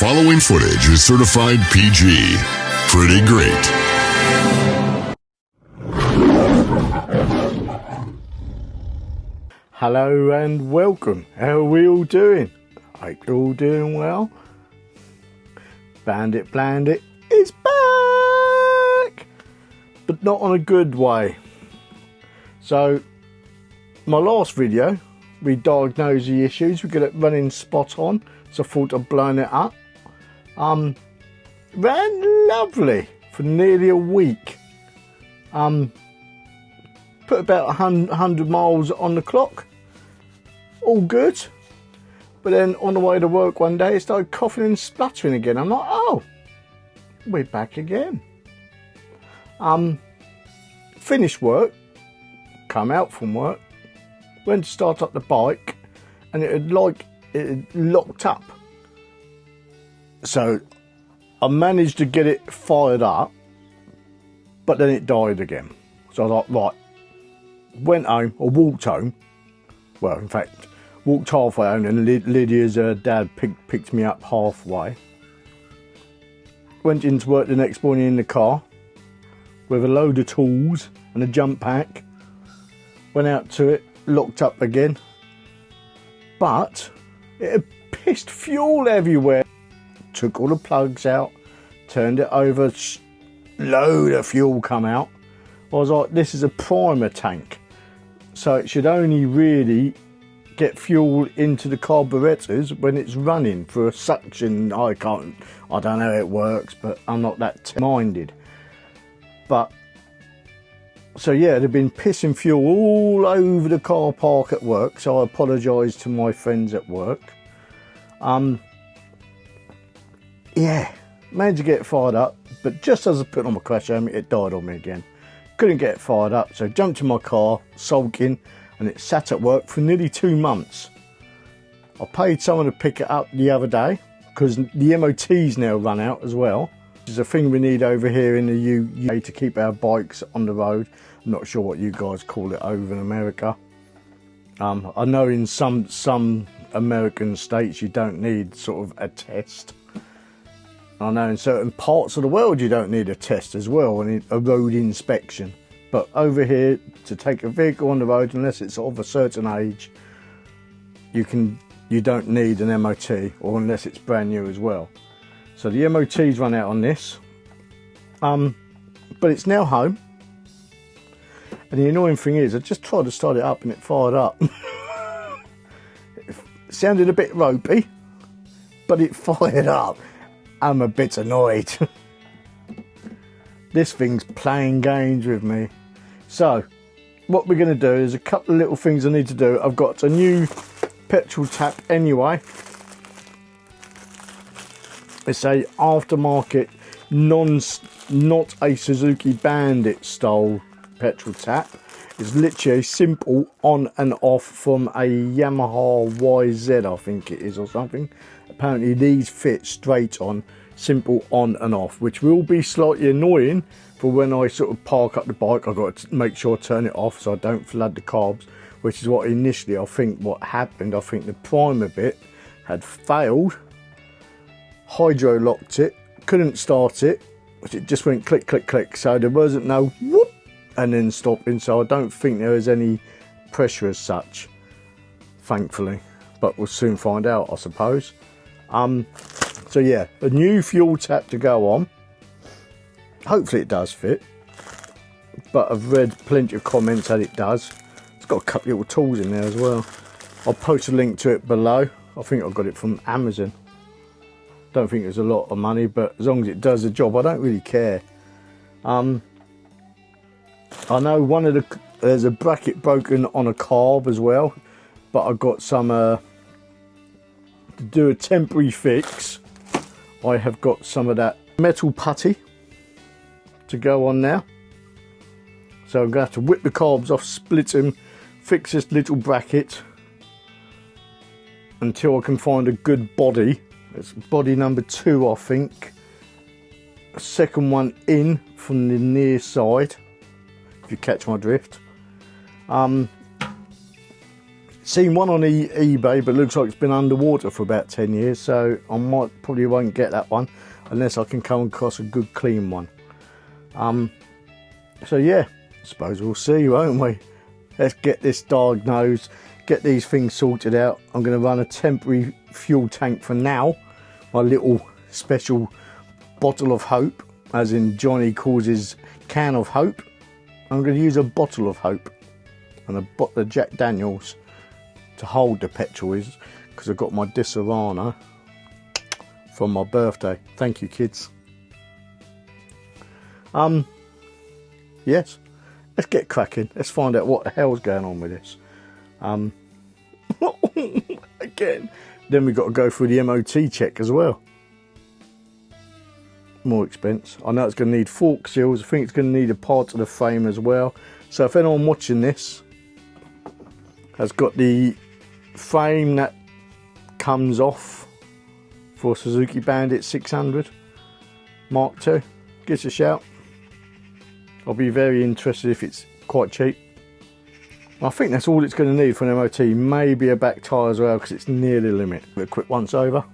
following footage is certified PG. Pretty great. Hello and welcome. How are we all doing? Hope you're all doing well. Bandit is back, but not on a good way. So, my last video, we diagnosed the issues. We got it running spot on, so I thought I'd blown it up. Ran lovely for nearly a week. Put about 100 miles on the clock. All good. But then on the way to work one day, it started coughing and spluttering again. I'm like, oh, we're back again. Finished work, come out from work, went to start up the bike, and it had locked up. So I managed to get it fired up, but then it died again. So I was like, right, went home, or walked home. Well, in fact, walked halfway home, and Lydia's dad picked me up halfway. Went into work the next morning in the car with a load of tools and a jump pack. Went out to it, locked up again. But it had pissed fuel everywhere. Took all the plugs out, turned it over, load of fuel come out. I was like, this is a primer tank. So it should only really get fuel into the carburetors when it's running for a suction. I don't know how it works, but I'm not that minded. But so yeah, they've been pissing fuel all over the car park at work, so I apologise to my friends at work. Yeah, managed to get it fired up, but just as I put on my crash helmet, it died on me again. Couldn't get it fired up, so jumped in my car, sulking, and it sat at work for nearly 2 months. I paid someone to pick it up the other day, because the MOT's now run out as well. Which is a thing we need over here in the UK to keep our bikes on the road. I'm not sure what you guys call it over in America. I know in some American states you don't need sort of a test. I know in certain parts of the world you don't need a test as well, and a road inspection. But over here, to take a vehicle on the road, unless it's of a certain age, you don't need an MOT, or unless it's brand new as well. So the MOT's run out on this, but it's now home. And the annoying thing is, I just tried to start it up and it fired up. It sounded a bit ropey, but it fired up. I'm a bit annoyed. This thing's playing games with me. So, what we're going to do is a couple of little things I need to do. I've got a new petrol tap anyway. It's a aftermarket, not a Suzuki Bandit style petrol tap. It's literally a simple on and off from a Yamaha YZ, I think it is, or something. Apparently these fit straight on, simple on and off, which will be slightly annoying for when I sort of park up the bike. I've got to make sure I turn it off so I don't flood the carbs, which is what initially I think what happened. I think the primer bit had failed, hydro locked it, couldn't start it, which it just went click click click, so there wasn't no whoop and then stopping, so I don't think there is any pressure as such, thankfully, but we'll soon find out, I suppose. So yeah, a new fuel tap to go on. Hopefully it does fit, but I've read plenty of comments that it does. It's got a couple of little tools in there as well. I'll post a link to it below. I think I got it from Amazon. Don't think it's a lot of money, but as long as it does the job, I don't really care. I know there's a bracket broken on a carb as well, but I've got some to do a temporary fix. I have got some of that metal putty to go on now, so I'm going to have to whip the carbs off, split them, fix this little bracket until I can find a good body. It's body number 2, I think. A second one in from the near side, if you catch my drift. Seen one on eBay, but looks like it's been underwater for about 10 years, so I probably won't get that one unless I can come across a good clean one. So yeah, I suppose we'll see, won't we? Let's get this diagnosed, get these things sorted out. I'm going to run a temporary fuel tank for now, my little special bottle of hope, as in Johnny calls his can of hope. I'm going to use a bottle of hope and a bottle of Jack Daniels to hold the petrol, is because I've got my Disaronno from my birthday. Thank you, kids. Yes, let's get cracking. Let's find out what the hell's going on with this. Again, then we've got to go through the MOT check as well. More expense. I know it's going to need fork seals. I think it's going to need a part of the frame as well. So if anyone watching this has got the frame that comes off for Suzuki Bandit 600 Mark II, give us a shout. I'll be very interested if it's quite cheap. I think that's all it's going to need for an MOT. Maybe a back tyre as well, because it's near the limit. A quick once over.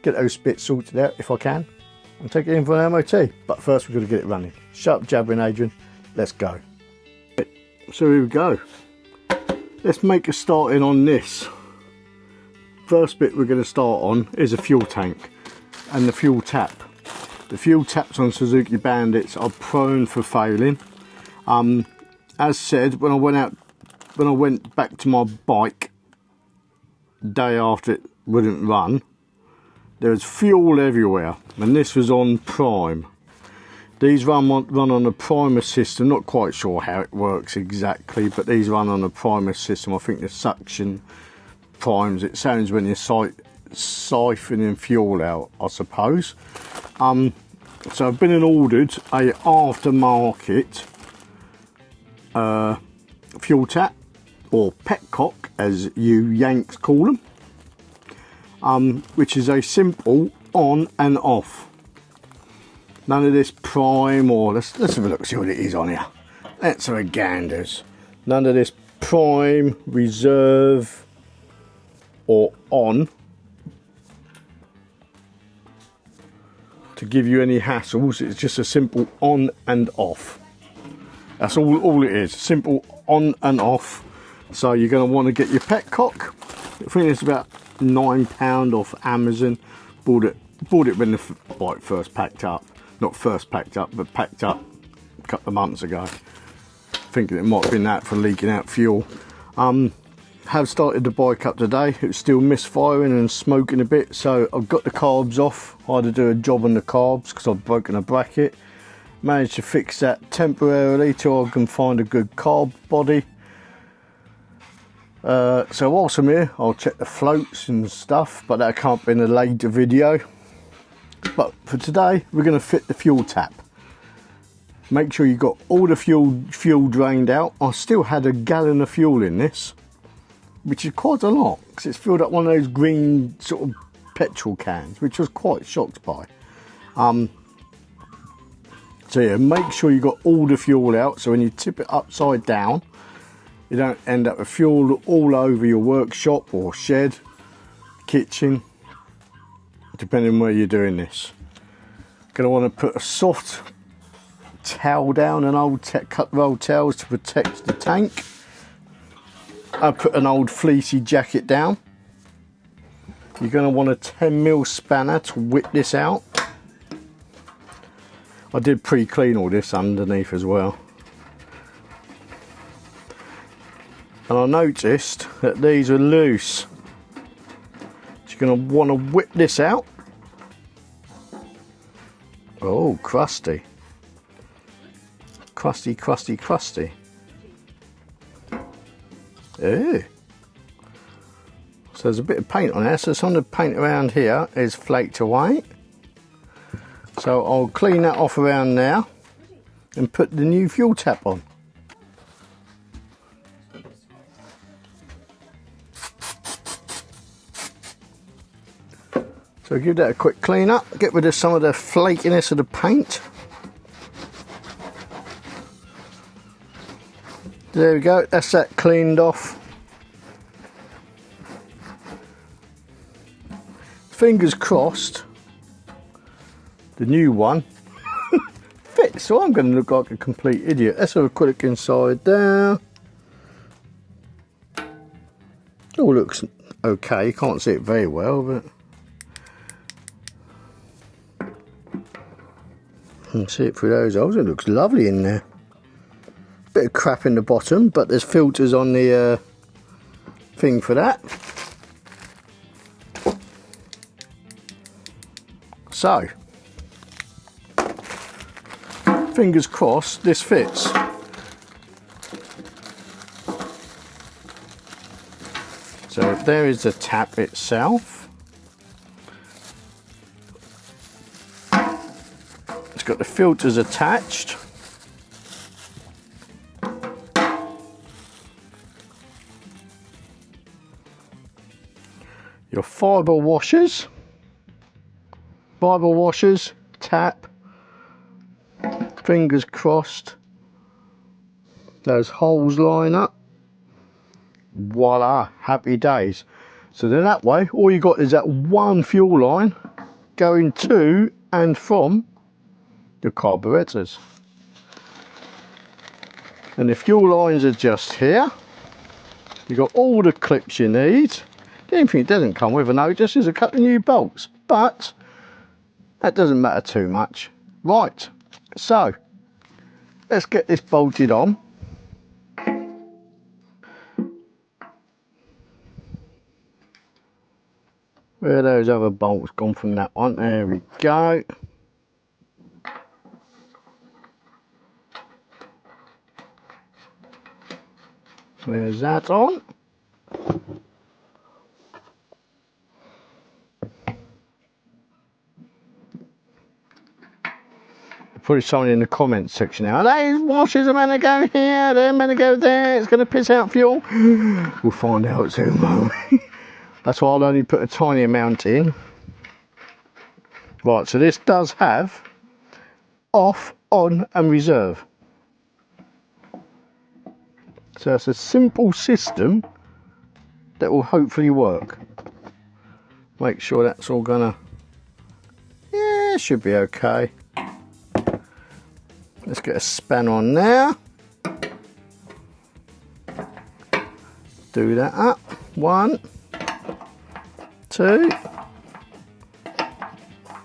Get those bits sorted out if I can, and take it in for an MOT. But first we've got to get it running. Shut up jabbering, Adrian. Let's go. So here we go. Let's make a start in on this. First bit we're going to start on is a fuel tank and the fuel tap. The fuel taps on Suzuki Bandits are prone for failing. As said, when I went back to my bike day after it wouldn't run, there was fuel everywhere, and this was on prime. These run on a primer system. Not quite sure how it works exactly, but these run on a primer system. I think the suction primes. It sounds when you're siphoning fuel out, I suppose. So I've been and ordered a aftermarket fuel tap, or petcock as you Yanks call them, which is a simple on and off. None of this prime, or let's have a look, see what it is on here. Let's have a ganders. None of this prime, reserve, or on to give you any hassles. It's just a simple on and off. That's all it is, simple on and off. So you're going to want to get your petcock. I think it's about £9 off Amazon. Bought it when the bike first packed up. Not first packed up, but packed up a couple of months ago. Thinking it might have been that for leaking out fuel. Have started the bike up today. It's still misfiring and smoking a bit, so I've got the carbs off. I had to do a job on the carbs because I've broken a bracket. Managed to fix that temporarily till I can find a good carb body. So whilst I'm here, I'll check the floats and stuff, but that can't be in a later video. But for today, we're going to fit the fuel tap. Make sure you've got all the fuel drained out. I still had a gallon of fuel in this, which is quite a lot, because it's filled up one of those green sort of petrol cans, which I was quite shocked by. So yeah, make sure you got all the fuel out, so when you tip it upside down, you don't end up with fuel all over your workshop or shed, kitchen, depending on where you're doing this. Gonna want to put a soft towel down, an old cut of old towels to protect the tank. I put an old fleecy jacket down. You're going to want a 10mm spanner to whip this out. I did pre-clean all this underneath as well. And I noticed that these are loose. So you're going to want to whip this out. Oh, crusty. Crusty, crusty, crusty. Ew. So there's a bit of paint on there, so some of the paint around here is flaked away. So I'll clean that off around now and put the new fuel tap on. So give that a quick clean up, get rid of some of the flakiness of the paint. There we go, that's that cleaned off. Fingers crossed the new one fits, so I'm going to look like a complete idiot. Let's have a quick look inside there. All looks okay, you can't see it very well, but you can see it through those holes. It looks lovely in there. Bit of crap in the bottom, but there's filters on the thing for that. So, fingers crossed this fits. So there is the tap itself. It's got the filters attached. Your fibre washers, tap, fingers crossed, those holes line up, voila, happy days. So then that way, all you got is that one fuel line going to and from your carburetors. And the fuel lines are just here. You've got all the clips you need. The only thing it doesn't come with, I know, just is a couple of new bolts, but that doesn't matter too much. Right, so let's get this bolted on. Where are those other bolts gone from that one? There we go. There's that on. Probably someone in the comments section now, these washers are meant to go here, they're meant to go there, it's going to piss out fuel. We'll find out soon, won't we? That's why I'll only put a tiny amount in. Right, so this does have off, on and reserve. So it's a simple system that will hopefully work. Make sure that's all gonna, yeah, it should be okay. Let's get a span on there. Do that up. 1, 2.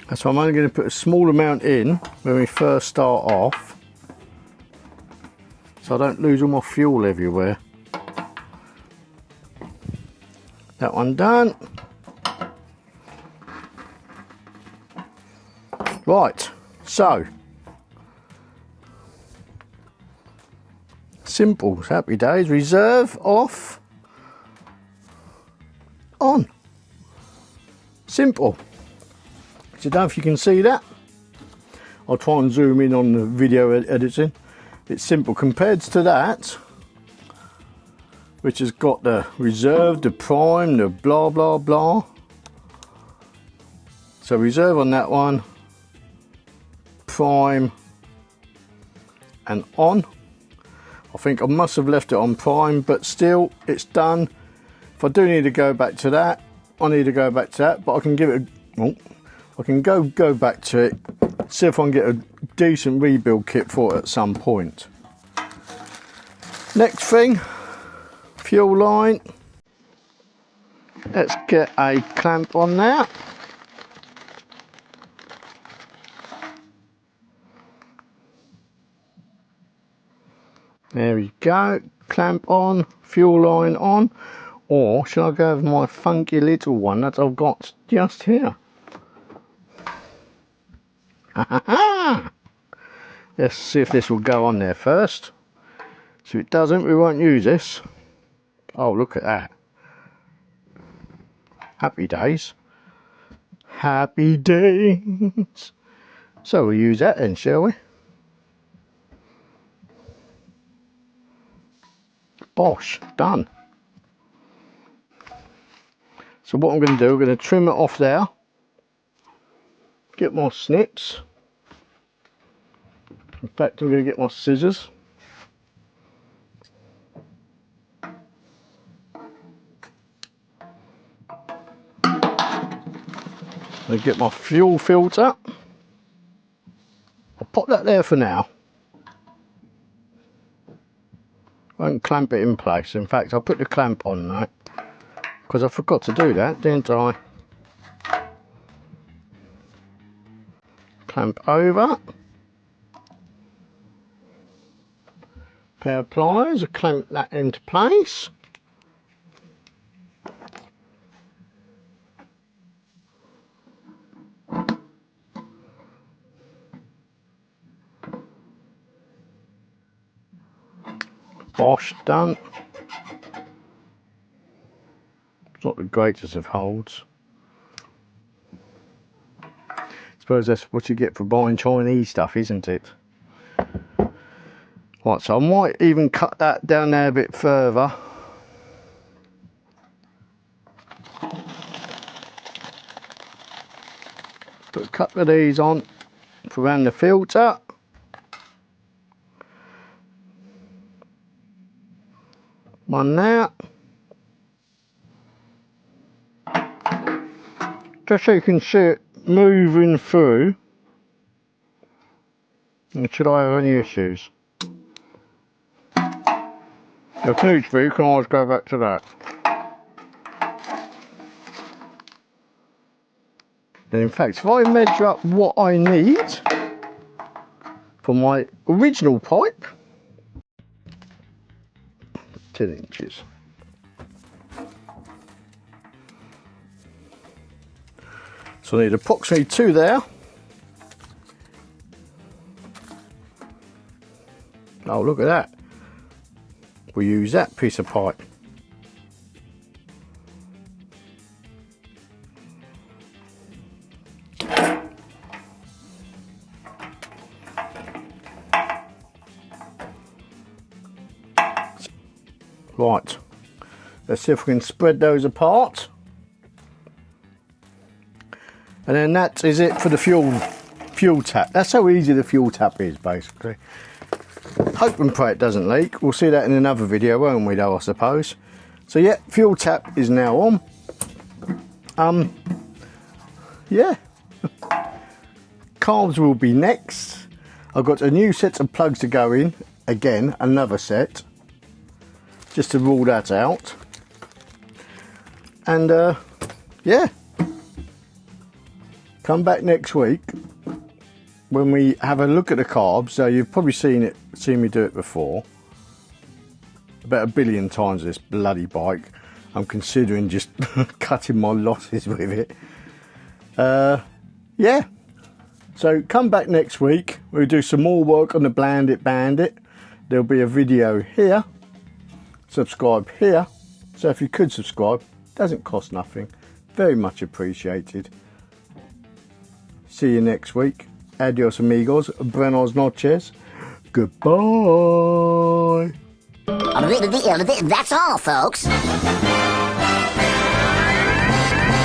That's why I'm only going to put a small amount in when we first start off, so I don't lose all my fuel everywhere. That one done. Right, so simple, happy days. Reserve, off, on. Simple. So I don't know if you can see that. I'll try and zoom in on the video editing. It's simple compared to that, which has got the reserve, the prime, the blah blah blah. So reserve on that one, prime and on. I think I must have left it on prime, but still it's done. If I do need to go back to that, I need to go back to that, but I can give it a, oh, I can go back to it, see if I can get a decent rebuild kit for it at some point. Next thing, fuel line. Let's get a clamp on there. There we go, clamp on, fuel line on, or should I go with my funky little one that I've got just here? Let's see if this will go on there first. So if it doesn't, we won't use this. Oh, look at that. Happy days. Happy days. So we'll use that then, shall we? Bosh, done. So what I'm going to do, I'm going to trim it off there. Get my snips. In fact, I'm going to get my scissors. I get my fuel filter. I'll pop that there for now. Won't clamp it in place. In fact, I'll put the clamp on now, because I forgot to do that, didn't I? Clamp over. Pair of pliers, I'll clamp that into place. Bosh, done. It's not the greatest of holds. I suppose that's what you get for buying Chinese stuff, isn't it? Right, so I might even cut that down there a bit further. Put a couple of these on for around the filter. One there. Just so you can see it moving through. And should I have any issues? If needs be, you can always go back to that. And in fact, if I measure up what I need for my original pipe, 10 inches. So I need approximately 2 there. Oh, look at that. We'll use that piece of pipe. Right, let's see if we can spread those apart. And then that is it for the fuel tap. That's how easy the fuel tap is, basically. Hope and pray it doesn't leak. We'll see that in another video, won't we, though, I suppose. So yeah, fuel tap is now on. Yeah. Carbs will be next. I've got a new set of plugs to go in. Again, another set. Just to rule that out. And yeah. Come back next week when we have a look at the carbs. So you've probably seen me do it before. About 1 billion times this bloody bike. I'm considering just cutting my losses with it. Yeah. So come back next week. We'll do some more work on the Bandit. There'll be a video here. Subscribe here. So if you could subscribe, doesn't cost nothing. Very much appreciated. See you next week. Adios amigos. Buenos noches. Goodbye. That's all, folks.